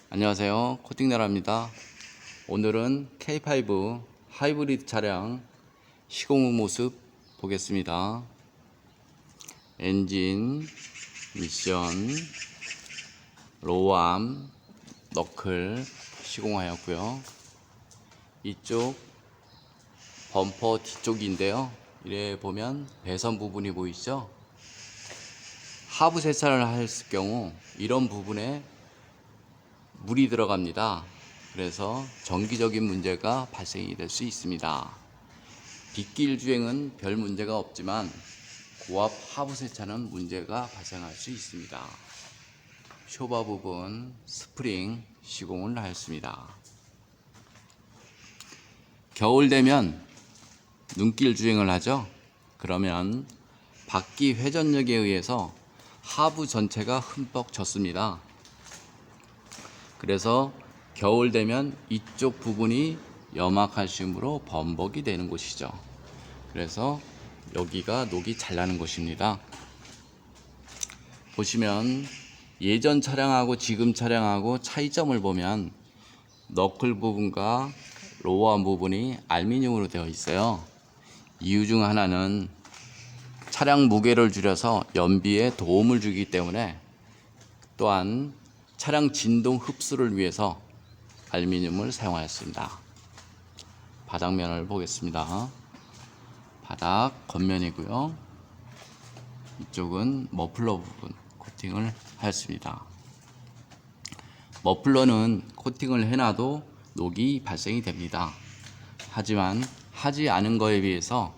안녕하세요, 코팅나라입니다. 오늘은 K5 하이브리드 차량 시공 후 모습 보겠습니다. 엔진, 미션, 로암, 너클 시공하였고요. 이쪽 범퍼 뒤쪽인데요, 이래 보면 배선 부분이 보이시죠? 하부 세차를 했을 경우 이런 부분에 물이 들어갑니다. 그래서 정기적인 문제가 발생이 될 수 있습니다. 빗길 주행은 별 문제가 없지만 고압 하부 세차는 문제가 발생할 수 있습니다. 쇼바 부분 스프링 시공을 하였습니다. 겨울 되면 눈길 주행을 하죠. 그러면 바퀴 회전력에 의해서 하부 전체가 흠뻑 젖습니다. 그래서 겨울 되면 이쪽 부분이 염화칼슘으로 범벅이 되는 곳이죠. 그래서 여기가 녹이 잘 나는 곳입니다. 보시면 예전 차량하고 지금 차량하고 차이점을 보면 너클 부분과 로어암 부분이 알루미늄으로 되어 있어요. 이유 중 하나는 차량 무게를 줄여서 연비에 도움을 주기 때문에, 또한 차량 진동 흡수를 위해서 알루미늄을 사용하였습니다. 바닥면을 보겠습니다. 바닥 겉면이고요. 이쪽은 머플러 부분 코팅을 하였습니다. 머플러는 코팅을 해놔도 녹이 발생이 됩니다. 하지만 하지 않은 거에 비해서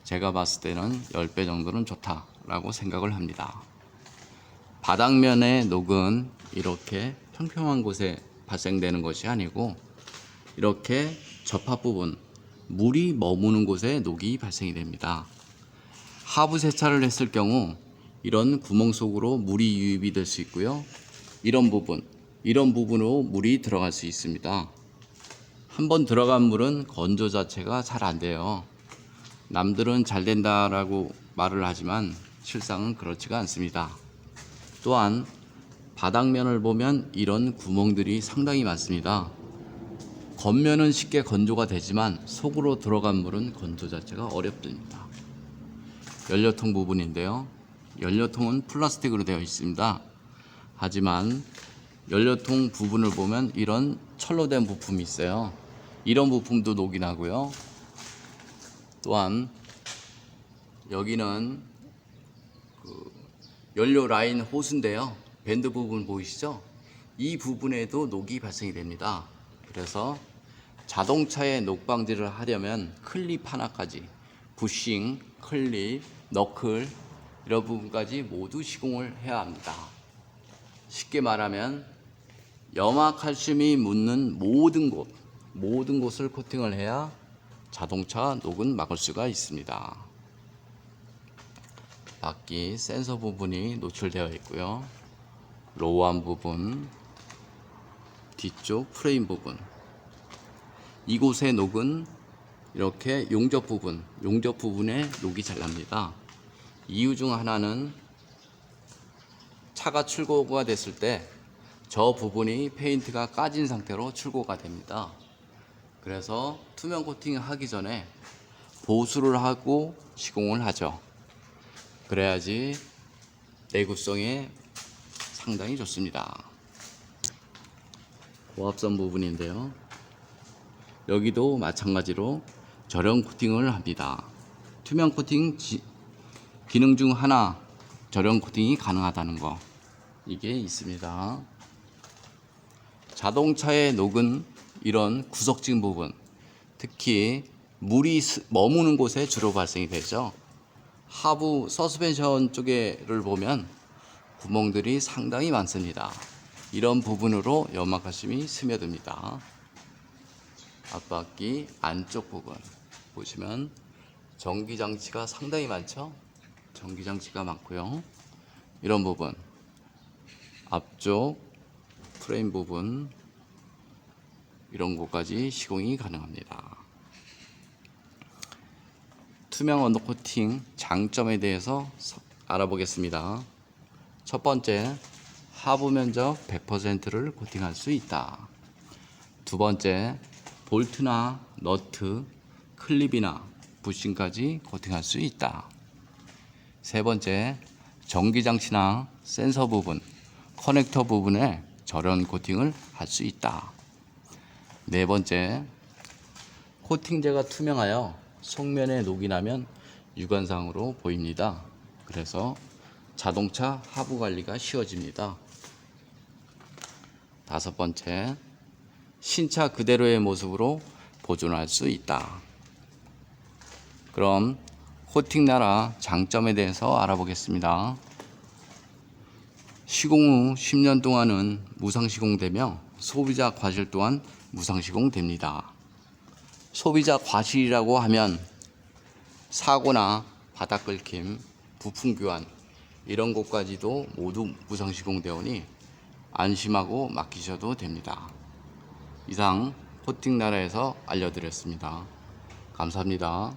제가 봤을 때는 10배 정도는 좋다라고 생각을 합니다. 바닥면의 녹은 이렇게 평평한 곳에 발생되는 것이 아니고 이렇게 접합 부분, 물이 머무는 곳에 녹이 발생이 됩니다. 하부 세차를 했을 경우 이런 구멍 속으로 물이 유입이 될 수 있고요. 이런 부분으로 물이 들어갈 수 있습니다. 한번 들어간 물은 건조 자체가 잘 안 돼요. 남들은 잘 된다라고 말을 하지만 실상은 그렇지가 않습니다. 또한 바닥면을 보면 이런 구멍들이 상당히 많습니다. 겉면은 쉽게 건조가 되지만 속으로 들어간 물은 건조 자체가 어렵습니다. 연료통 부분인데요, 연료통은 플라스틱으로 되어 있습니다. 하지만 연료통 부분을 보면 이런 철로 된 부품이 있어요. 이런 부품도 녹이 나고요. 또한 여기는 연료 라인 호스인데요, 밴드 부분 보이시죠? 이 부분에도 녹이 발생이 됩니다. 그래서 자동차에 녹 방지를 하려면 클립 하나까지, 부싱, 클립, 너클 이런 부분까지 모두 시공을 해야 합니다. 쉽게 말하면 염화칼슘이 묻는 모든 곳을 코팅을 해야 자동차 녹은 막을 수가 있습니다. 바퀴 센서 부분이 노출되어 있고요. 로우암 부분, 뒤쪽 프레임 부분, 이곳의 녹은 이렇게 용접 부분에 녹이 잘 납니다. 이유 중 하나는 차가 출고가 됐을 때 저 부분이 페인트가 까진 상태로 출고가 됩니다. 그래서 투명 코팅을 하기 전에 보수를 하고 시공을 하죠. 그래야지 내구성에 상당히 좋습니다. 고압선 부분인데요, 여기도 마찬가지로 절연 코팅을 합니다. 투명 코팅 기능 중 하나, 절연 코팅이 가능하다는 거, 이게 있습니다. 자동차의 녹은 이런 구석진 부분, 특히 물이 머무는 곳에 주로 발생이 되죠. 하부 서스펜션 쪽에를 보면 구멍들이 상당히 많습니다. 이런 부분으로 염화칼슘이 스며듭니다. 앞바퀴 안쪽 부분 보시면 전기장치가 상당히 많죠. 전기장치가 많고요. 이런 부분, 앞쪽 프레임 부분, 이런 곳까지 시공이 가능합니다. 투명 언더코팅 장점에 대해서 알아보겠습니다. 첫 번째, 하부 면적 100%를 코팅할 수 있다. 두 번째, 볼트나 너트, 클립이나 부싱까지 코팅할 수 있다. 세 번째, 전기장치나 센서 부분, 커넥터 부분에 절연 코팅을 할 수 있다. 네 번째, 코팅제가 투명하여 속면에 녹이 나면 육안상으로 보입니다. 그래서 자동차 하부 관리가 쉬워집니다. 다섯 번째, 신차 그대로의 모습으로 보존할 수 있다. 그럼 코팅 나라 장점에 대해서 알아보겠습니다. 시공 후 10년 동안은 무상 시공되며 소비자 과실 또한 무상 시공됩니다. 소비자 과실이라고 하면 사고나 바닥 긁힘, 부품 교환 이런 것까지도 모두 무상 시공되오니 안심하고 맡기셔도 됩니다. 이상 코팅 나라에서 알려드렸습니다. 감사합니다.